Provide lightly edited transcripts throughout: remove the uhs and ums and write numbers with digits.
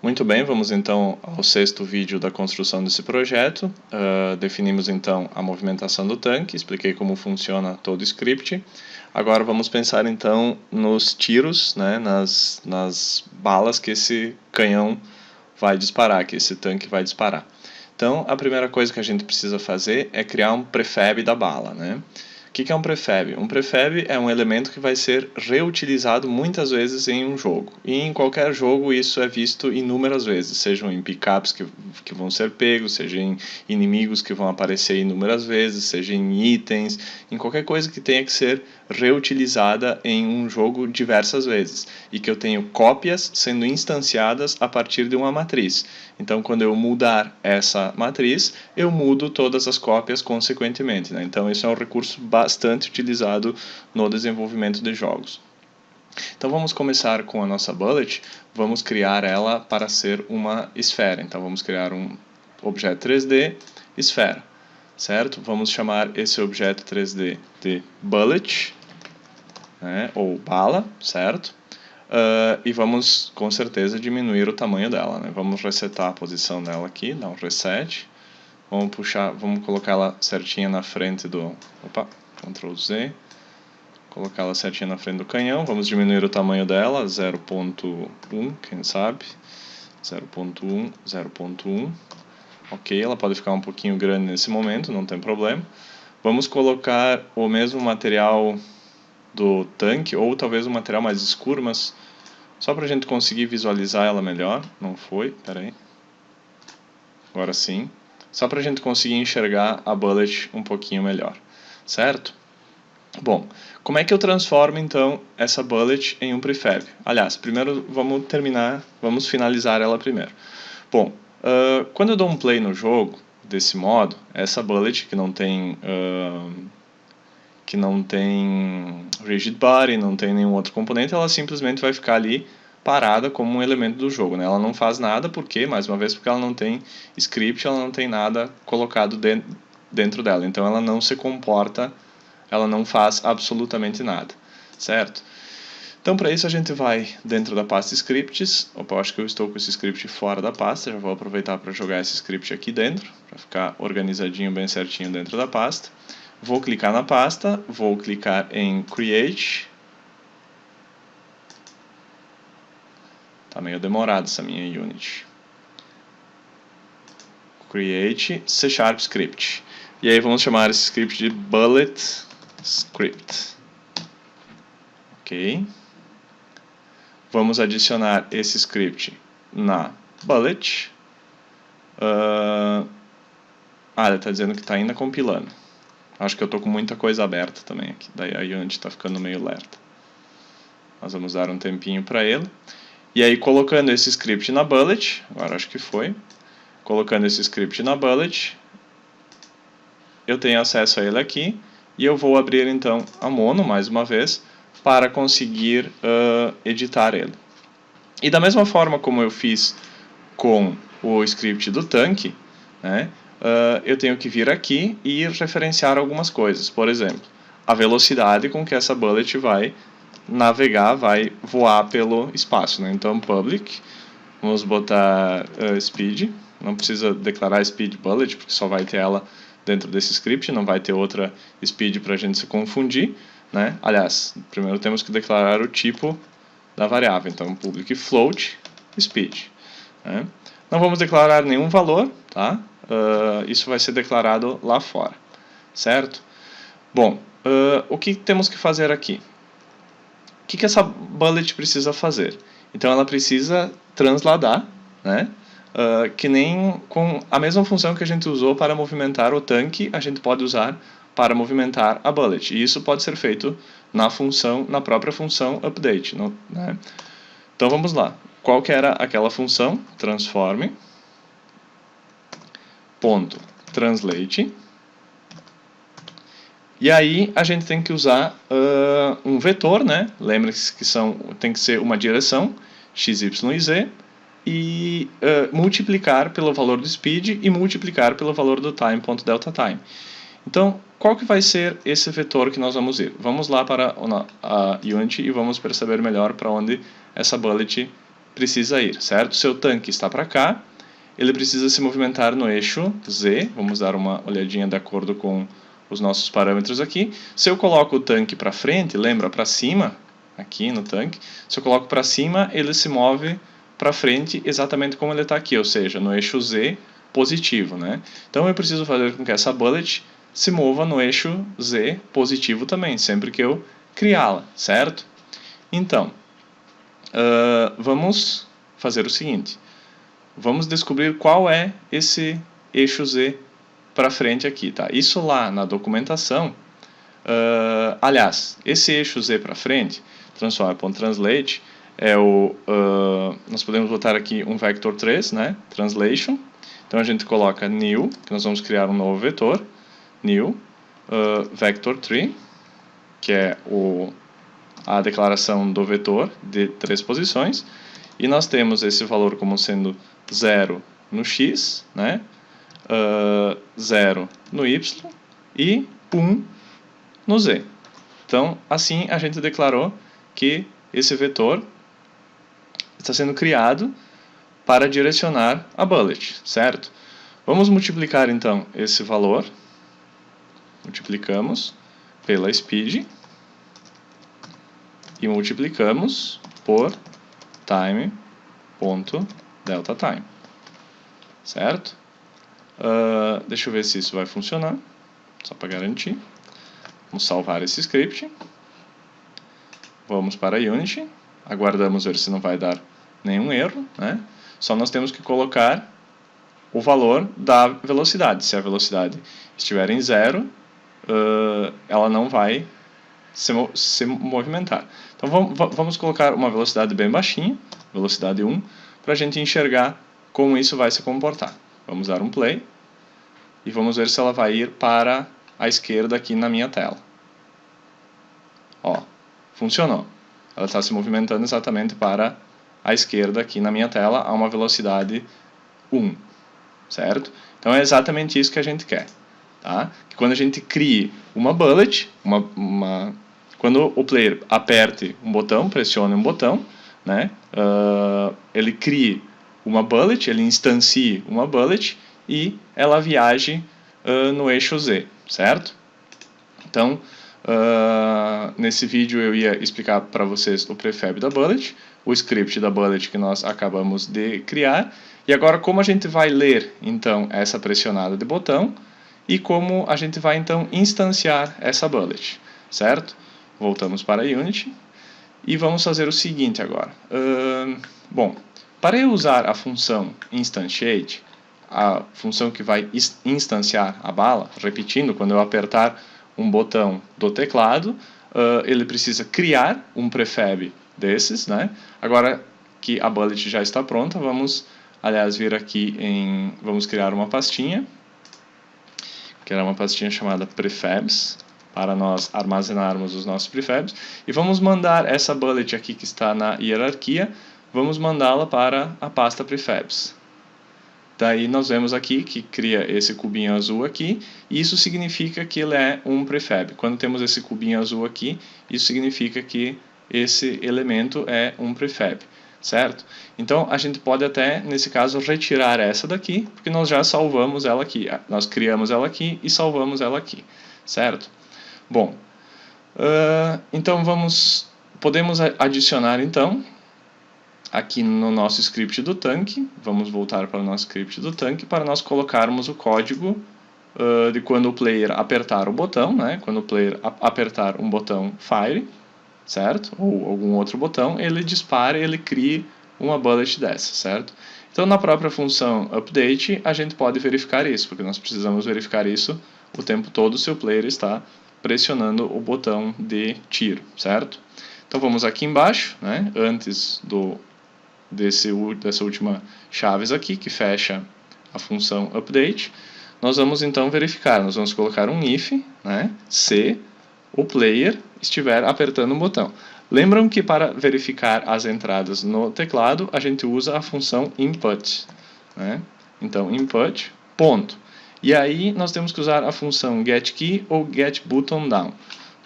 Muito bem, vamos então ao sexto vídeo da construção desse projeto. Definimos então a movimentação do tanque, expliquei como funciona todo o script. Agora vamos pensar então nos tiros, né, nas balas que esse canhão vai disparar, que esse tanque vai disparar. Então a primeira coisa que a gente precisa fazer é criar um prefab da bala, né? O que é um prefab? Um prefab é um elemento que vai ser reutilizado muitas vezes em um jogo. E em qualquer jogo isso é visto inúmeras vezes, sejam em pickups que vão ser pegos, seja em inimigos que vão aparecer inúmeras vezes, seja em itens, em qualquer coisa que tenha que ser reutilizada em um jogo diversas vezes. E que eu tenho cópias sendo instanciadas a partir de uma matriz. Então, quando eu mudar essa matriz, eu mudo todas as cópias consequentemente, né? Então, isso é um recurso bastante utilizado no desenvolvimento de jogos. Então, vamos começar com a nossa bullet. Vamos criar ela para ser uma esfera. Então, vamos criar um objeto 3D, esfera, certo? Vamos chamar esse objeto 3D de bullet, né? Ou bala, certo? E vamos com certeza diminuir o tamanho dela, né? Vamos resetar a posição dela aqui, dar um reset. Vamos colocar ela certinha na frente do... Ctrl Z. Colocar ela certinha na frente do canhão. Vamos diminuir o tamanho dela, 0.1, quem sabe. 0.1, 0.1. Ok, ela pode ficar um pouquinho grande nesse momento, não tem problema. Vamos colocar o mesmo material do tanque, ou talvez um material mais escuro, mas só para a gente conseguir visualizar ela melhor. Não foi, peraí. Agora sim. Só para a gente conseguir enxergar a bullet um pouquinho melhor, certo? Bom, como é que eu transformo então essa bullet em um prefab? Aliás, primeiro vamos finalizar ela primeiro. Bom, quando eu dou um play no jogo desse modo, essa bullet que não tem rigid body, não tem nenhum outro componente, ela simplesmente vai ficar ali parada como um elemento do jogo, né? Ela não faz nada porque, mais uma vez, porque ela não tem script, ela não tem nada colocado dentro dela, então ela não se comporta, ela não faz absolutamente nada, certo? Então, para isso a gente vai dentro da pasta scripts. Opa, acho que eu estou com esse script fora da pasta, já vou aproveitar para jogar esse script aqui dentro, para ficar organizadinho, bem certinho dentro da pasta. Vou clicar na pasta, vou clicar em Create. Tá meio demorado essa minha Unity. Create C# Script. E aí vamos chamar esse script de Bullet Script. Ok. Vamos adicionar esse script na Bullet. Ele está dizendo que está ainda compilando. Acho que eu estou com muita coisa aberta também aqui. Daí a Unity está ficando meio lerda. Nós vamos dar um tempinho para ele. E aí, colocando esse script na bullet, agora acho que foi, colocando esse script na bullet, eu tenho acesso a ele aqui, e eu vou abrir então a Mono, mais uma vez, para conseguir editar ele. E da mesma forma como eu fiz com o script do tanque, né, eu tenho que vir aqui e referenciar algumas coisas. Por exemplo, a velocidade com que essa bullet vai navegar, vai voar pelo espaço, né? Então, public, vamos botar speed, não precisa declarar speed bullet, porque só vai ter ela dentro desse script, não vai ter outra speed para a gente se confundir, né? Aliás, primeiro temos que declarar o tipo da variável, então public float speed, né? Não vamos declarar nenhum valor, tá? Isso vai ser declarado lá fora, certo? Bom, o que temos que fazer aqui? O que essa bullet precisa fazer? Então ela precisa transladar, né? Que nem com a mesma função que a gente usou para movimentar o tanque, a gente pode usar para movimentar a bullet. E isso pode ser feito na própria função update, né? Então vamos lá. Qual que era aquela função? Transform ponto translate. E aí a gente tem que usar um vetor, né? Lembre-se que tem que ser uma direção, x, y e z, e multiplicar pelo valor do speed e multiplicar pelo valor do time.deltaTime. Então, qual que vai ser esse vetor que nós vamos ir? Vamos lá para a Unity e vamos perceber melhor para onde essa bullet precisa ir, certo? Seu tanque está para cá, ele precisa se movimentar no eixo Z. Vamos dar uma olhadinha de acordo com os nossos parâmetros aqui. Se eu coloco o tanque para frente, lembra, para cima, aqui no tanque, se eu coloco para cima, ele se move para frente exatamente como ele está aqui, ou seja, no eixo Z positivo, né? Então eu preciso fazer com que essa bullet se mova no eixo Z positivo também, sempre que eu criá-la, certo? Então, vamos fazer o seguinte. Vamos descobrir qual é esse eixo Z para frente aqui, tá? Isso lá na documentação, aliás, esse eixo Z para frente, transform.translate, é o, nós podemos botar aqui um vector 3, né? Translation. Então a gente coloca new, que nós vamos criar um novo vetor, new, vector 3, que é a declaração do vetor de 3 posições, e nós temos esse valor como sendo 0 no x, né? 0 no y e 1 no z. Então, assim a gente declarou que esse vetor está sendo criado para direcionar a bullet, certo? Vamos multiplicar então esse valor, multiplicamos pela speed e multiplicamos por time.deltaTime, certo? Deixa eu ver se isso vai funcionar, só para garantir. Vamos salvar esse script. Vamos para a Unity, aguardamos ver se não vai dar nenhum erro, né? Só nós temos que colocar o valor da velocidade. Se a velocidade estiver em 0, ela não vai se movimentar. Então vamos colocar uma velocidade bem baixinha, velocidade 1, para a gente enxergar como isso vai se comportar. Vamos dar um play e vamos ver se ela vai ir para a esquerda aqui na minha tela. Ó, funcionou. Ela está se movimentando exatamente para a esquerda aqui na minha tela a uma velocidade 1, certo? Então é exatamente isso que a gente quer, tá? Que quando a gente crie uma bullet, quando o player aperte um botão, pressione um botão, né? Ele crie uma bullet, ele instancie uma bullet e ela viaje no eixo Z, certo? Então, nesse vídeo eu ia explicar para vocês o prefab da bullet, o script da bullet que nós acabamos de criar, e agora como a gente vai ler então essa pressionada de botão e como a gente vai então instanciar essa bullet, certo? Voltamos para a Unity e vamos fazer o seguinte agora. Bom, para eu usar a função instantiate, a função que vai instanciar a bala, repetindo, quando eu apertar um botão do teclado, ele precisa criar um prefab desses, né? Agora que a bullet já está pronta, vamos, aliás, vir aqui vamos criar uma pastinha, que era uma pastinha chamada prefabs, para nós armazenarmos os nossos prefabs, e vamos mandar essa bullet aqui que está na hierarquia, vamos mandá-la para a pasta prefabs. Daí nós vemos aqui que cria esse cubinho azul aqui, e isso significa que ele é um prefab. Quando temos esse cubinho azul aqui, isso significa que esse elemento é um prefab, certo? Então a gente pode até, nesse caso, retirar essa daqui, porque nós já salvamos ela aqui. Nós criamos ela aqui e salvamos ela aqui, certo? Bom, então podemos adicionar então aqui no nosso script do tanque, vamos voltar para o nosso script do tanque para nós colocarmos o código de quando o player apertar o botão, né? Quando o player apertar um botão Fire, certo? Ou algum outro botão, ele dispara e ele cria uma bullet dessa, certo? Então na própria função update a gente pode verificar isso, porque nós precisamos verificar isso o tempo todo se o player está pressionando o botão de tiro, certo? Então vamos aqui embaixo, né? Antes dessa última chaves aqui, que fecha a função update, nós vamos então verificar, nós vamos colocar um if, né, se o player estiver apertando um botão. Lembram que para verificar as entradas no teclado, a gente usa a função input, né? Então, input, ponto. E aí nós temos que usar a função getKey ou getButtonDown.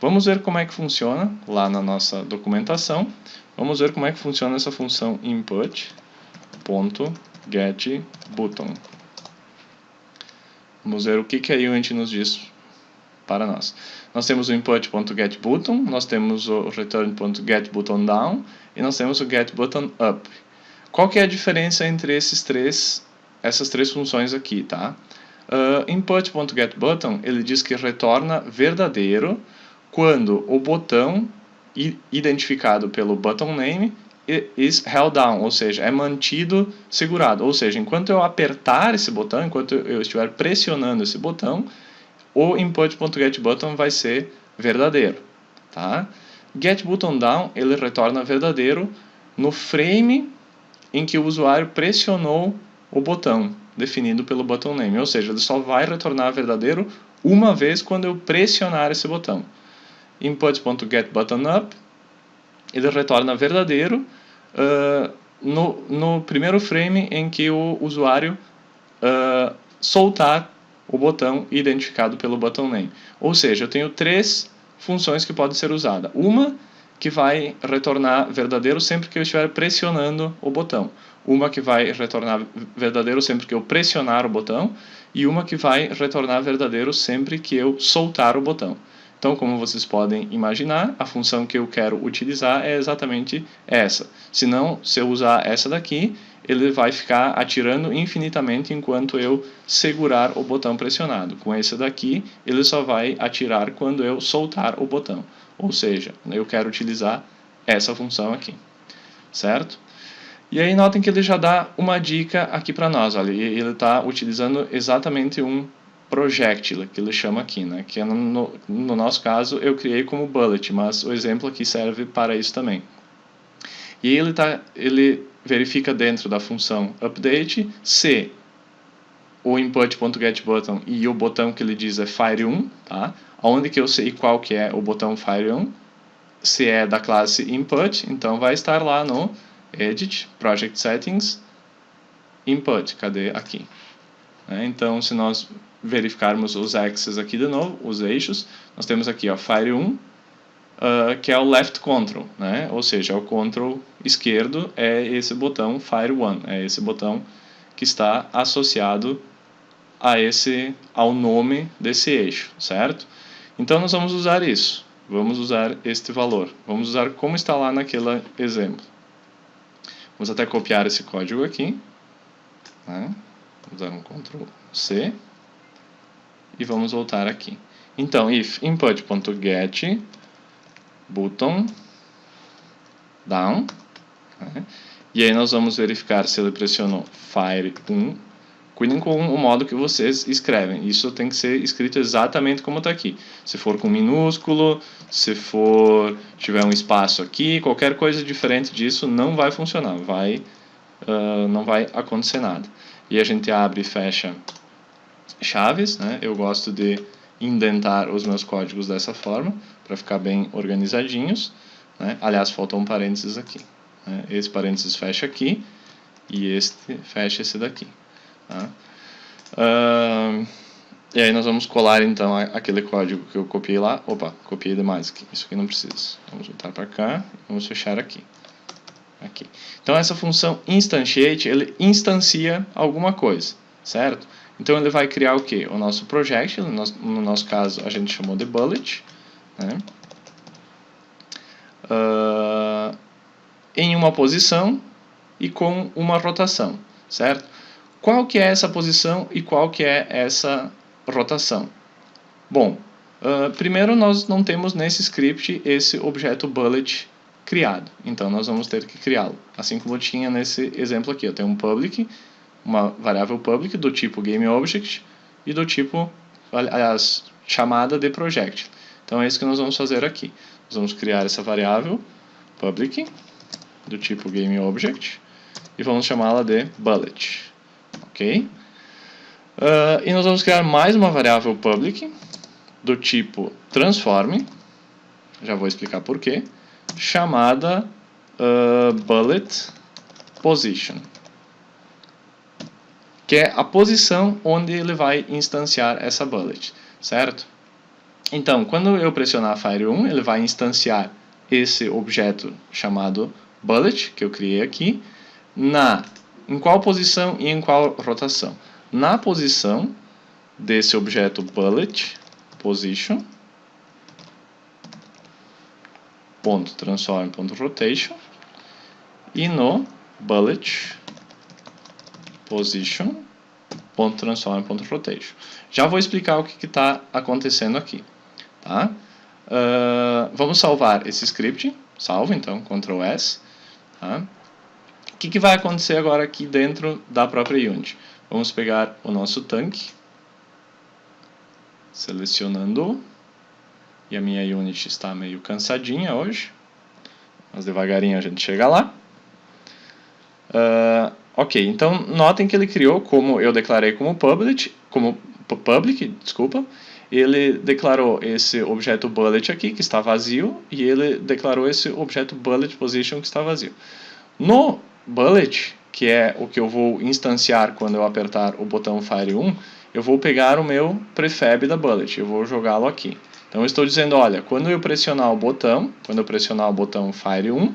Vamos ver como é que funciona lá na nossa documentação. Vamos ver como é que funciona essa função input.getButton. Vamos ver o que a Unity nos diz para nós. Nós temos o input.getButton, nós temos o return.getButtonDown e nós temos o getButtonUp. Qual que é a diferença entre essas três funções aqui, tá? Input.getButton, ele diz que retorna verdadeiro quando o botão identificado pelo button name is held down, ou seja, é mantido segurado. Ou seja, enquanto eu apertar esse botão, enquanto eu estiver pressionando esse botão, o input.getButton vai ser verdadeiro, tá? GetButtonDown, ele retorna verdadeiro no frame em que o usuário pressionou o botão definido pelo button name, ou seja, ele só vai retornar verdadeiro uma vez quando eu pressionar esse botão. Input.getButtonUp, ele retorna verdadeiro no primeiro frame em que o usuário soltar o botão identificado pelo button name. Ou seja, eu tenho três funções que podem ser usadas. Uma que vai retornar verdadeiro sempre que eu estiver pressionando o botão. Uma que vai retornar verdadeiro sempre que eu pressionar o botão. E uma que vai retornar verdadeiro sempre que eu soltar o botão. Então, como vocês podem imaginar, a função que eu quero utilizar é exatamente essa. Se eu usar essa daqui, ele vai ficar atirando infinitamente enquanto eu segurar o botão pressionado. Com esse daqui, ele só vai atirar quando eu soltar o botão. Ou seja, eu quero utilizar essa função aqui, certo? E aí notem que ele já dá uma dica aqui para nós. Olha, ele está utilizando exatamente um projectile, que ele chama aqui, né? Que no nosso caso eu criei como bullet, mas o exemplo aqui serve para isso também. E ele verifica dentro da função update se o input.getButton e o botão que ele diz é fire1, tá? Onde que eu sei qual que é o botão fire1? Se é da classe input, então vai estar lá no edit, project settings, input, cadê aqui? Então, se nós verificarmos os axes aqui de novo, os eixos, nós temos aqui ó, fire1, que é o left control, né? Ou seja, o control esquerdo é esse botão fire1, é esse botão que está associado ao nome desse eixo, certo? Então nós vamos usar isso, vamos usar este valor, vamos usar como está lá naquele exemplo. Vamos até copiar esse código aqui, né? Vamos dar um Ctrl C e vamos voltar aqui. Então, if input.get button down, né? E aí nós vamos verificar se ele pressionou fire1. Cuidem com o modo que vocês escrevem. Isso tem que ser escrito exatamente como está aqui. Se for com minúsculo, se tiver um espaço aqui, qualquer coisa diferente disso não vai funcionar. Não vai acontecer nada. E a gente abre e fecha chaves, né? Eu gosto de indentar os meus códigos dessa forma, para ficar bem organizadinhos, né? Aliás, faltou um parênteses aqui, né? Esse parênteses fecha aqui e este fecha esse daqui, tá? E aí nós vamos colar então aquele código que eu copiei lá. Opa, copiei demais aqui, isso aqui não precisa. Vamos voltar para cá e vamos fechar aqui. Então essa função instantiate, ele instancia alguma coisa, certo? Então ele vai criar o que? O nosso project, no nosso caso a gente chamou de bullet, né? Em uma posição e com uma rotação, certo? Qual que é essa posição e qual que é essa rotação? Bom, primeiro nós não temos nesse script esse objeto bullet criado, então nós vamos ter que criá-lo, assim como tinha nesse exemplo aqui. Eu tenho um public, uma variável public do tipo GameObject e do tipo, aliás, chamada de project. Então é isso que nós vamos fazer aqui. Nós vamos criar essa variável public do tipo GameObject e vamos chamá-la de bullet, ok? E nós vamos criar mais uma variável public do tipo transform, já vou explicar por quê, chamada bullet position, que é a posição onde ele vai instanciar essa bullet, certo? Então, quando eu pressionar fire1, ele vai instanciar esse objeto chamado bullet, que eu criei aqui, em qual posição e em qual rotação. Na posição desse objeto bullet, position, ponto transform, ponto rotation, e no bullet, position, ponto transform, ponto rotation. Já vou explicar o que está acontecendo aqui. Tá? Vamos salvar esse script. Salvo, então, Ctrl S. Tá? O que vai acontecer agora aqui dentro da própria Unity? Vamos pegar o nosso tanque, selecionando, e a minha Unity está meio cansadinha hoje, mas devagarinho a gente chega lá. Ok, então notem que ele criou, como eu declarei como public, ele declarou esse objeto bullet aqui, que está vazio, e ele declarou esse objeto bullet position, que está vazio. No bullet, que é o que eu vou instanciar quando eu apertar o botão Fire 1, eu vou pegar o meu prefab da bullet, eu vou jogá-lo aqui. Então eu estou dizendo, olha, quando eu pressionar o botão Fire 1,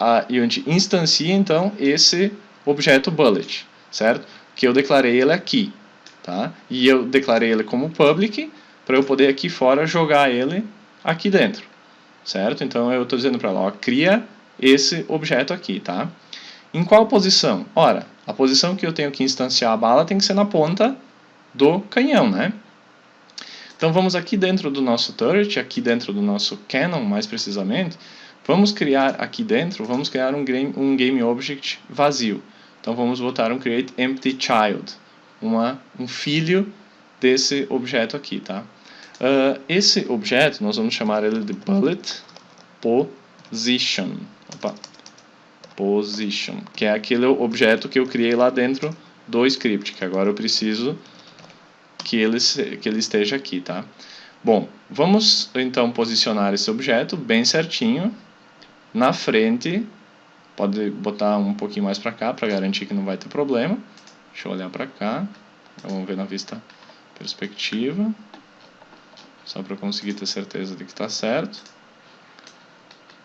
a Unity instancia então esse objeto bullet, certo? Que eu declarei ele aqui, tá? E eu declarei ele como public para eu poder aqui fora jogar ele aqui dentro, certo? Então eu estou dizendo para ela, ó, cria esse objeto aqui, tá? Em qual posição? Ora, a posição que eu tenho que instanciar a bala tem que ser na ponta do canhão, né? Então vamos aqui dentro do nosso turret, aqui dentro do nosso cannon, mais precisamente, vamos criar aqui dentro, vamos criar um game object vazio. Então vamos botar um create empty child, um filho desse objeto aqui, tá? Esse objeto, nós vamos chamar ele de bullet position. Position, que é aquele objeto que eu criei lá dentro do script, que agora eu preciso que ele esteja aqui, tá? Bom, vamos então posicionar esse objeto bem certinho na frente. Pode botar um pouquinho mais para cá para garantir que não vai ter problema. Deixa eu olhar para cá. Vamos ver na vista perspectiva, só para conseguir ter certeza de que está certo.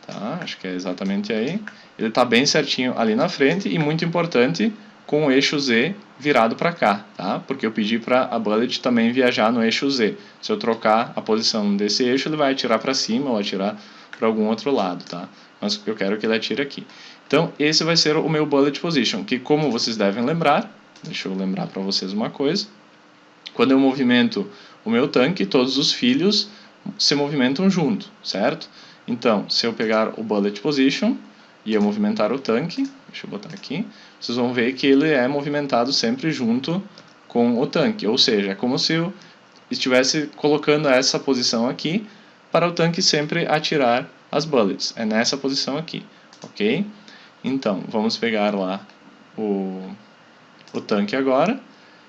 Tá, acho que é exatamente aí. Ele está bem certinho ali na frente e, muito importante, com o eixo Z virado para cá, tá? Porque eu pedi para a bullet também viajar no eixo Z. Se eu trocar a posição desse eixo, ele vai atirar para cima ou atirar para algum outro lado, tá? Mas eu quero que ele atire aqui. Então, esse vai ser o meu bullet position, que, como vocês devem lembrar, deixa eu lembrar para vocês uma coisa, quando eu movimento o meu tanque, todos os filhos se movimentam junto, certo? Então, se eu pegar o bullet position e eu movimentar o tanque, deixa eu botar aqui, vocês vão ver que ele é movimentado sempre junto com o tanque, ou seja, é como se eu estivesse colocando essa posição aqui para o tanque sempre atirar as bullets, é nessa posição aqui, ok? Então, vamos pegar lá o tanque agora,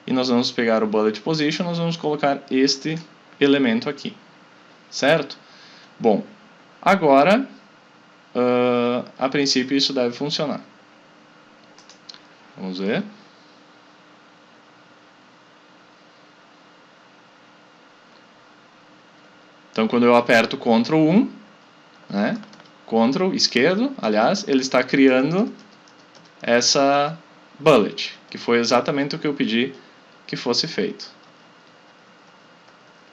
e nós vamos pegar o bullet position, nós vamos colocar este elemento aqui, certo? Bom, agora, a princípio isso deve funcionar. Vamos ver. Então, quando eu aperto Ctrl 1, né, Ctrl esquerdo, aliás, ele está criando essa bullet, que foi exatamente o que eu pedi que fosse feito.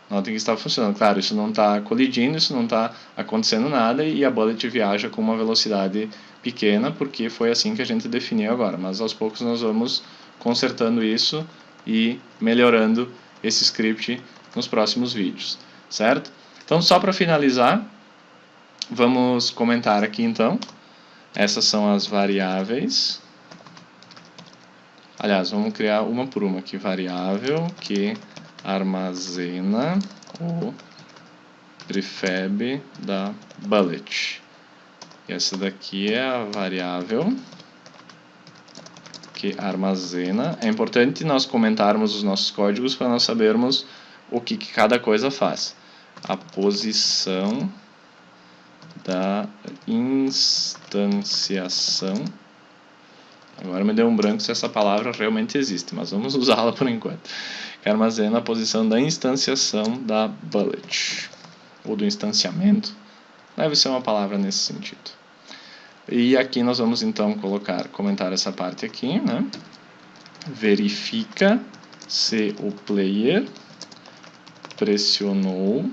Notem que está funcionando. Claro, isso não está colidindo, isso não está acontecendo nada e a bullet viaja com uma velocidade pequena, porque foi assim que a gente definiu agora. Mas aos poucos nós vamos consertando isso e melhorando esse script nos próximos vídeos, certo? Então, só para finalizar, vamos comentar aqui então. Essas são as variáveis. Aliás, vamos criar uma por uma aqui. Variável que armazena o prefab da bullet. E essa daqui é a variável que armazena. É importante nós comentarmos os nossos códigos para nós sabermos o que cada coisa faz. A posição da instanciação. Agora me deu um branco se essa palavra realmente existe, mas vamos usá-la por enquanto. Que armazena a posição da instanciação da bullet, ou do instanciamento. Deve ser uma palavra nesse sentido. E aqui nós vamos então comentar essa parte aqui, né? Verifica se o player pressionou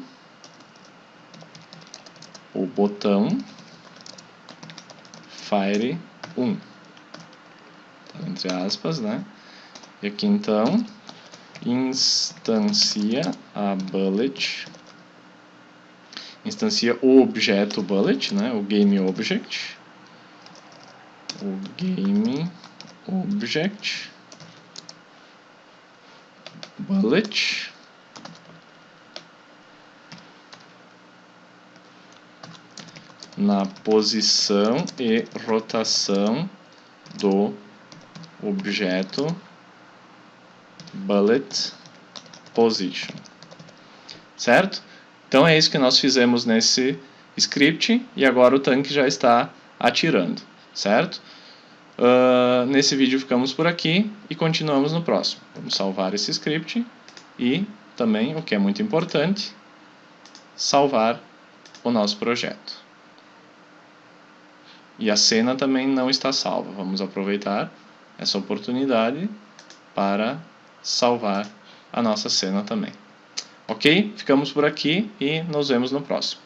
o botão Fire 1, tá, entre aspas, né? E aqui então instancia a bullet, instancia o objeto bullet, né? O game object, bullet na posição e rotação do objeto bullet position, certo? Então é isso que nós fizemos nesse script e agora o tanque já está atirando, certo? Nesse vídeo ficamos por aqui e continuamos no próximo. Vamos salvar esse script e também, o que é muito importante, salvar o nosso projeto. E a cena também não está salva. Vamos aproveitar essa oportunidade para salvar a nossa cena também. Ok? Ficamos por aqui e nos vemos no próximo.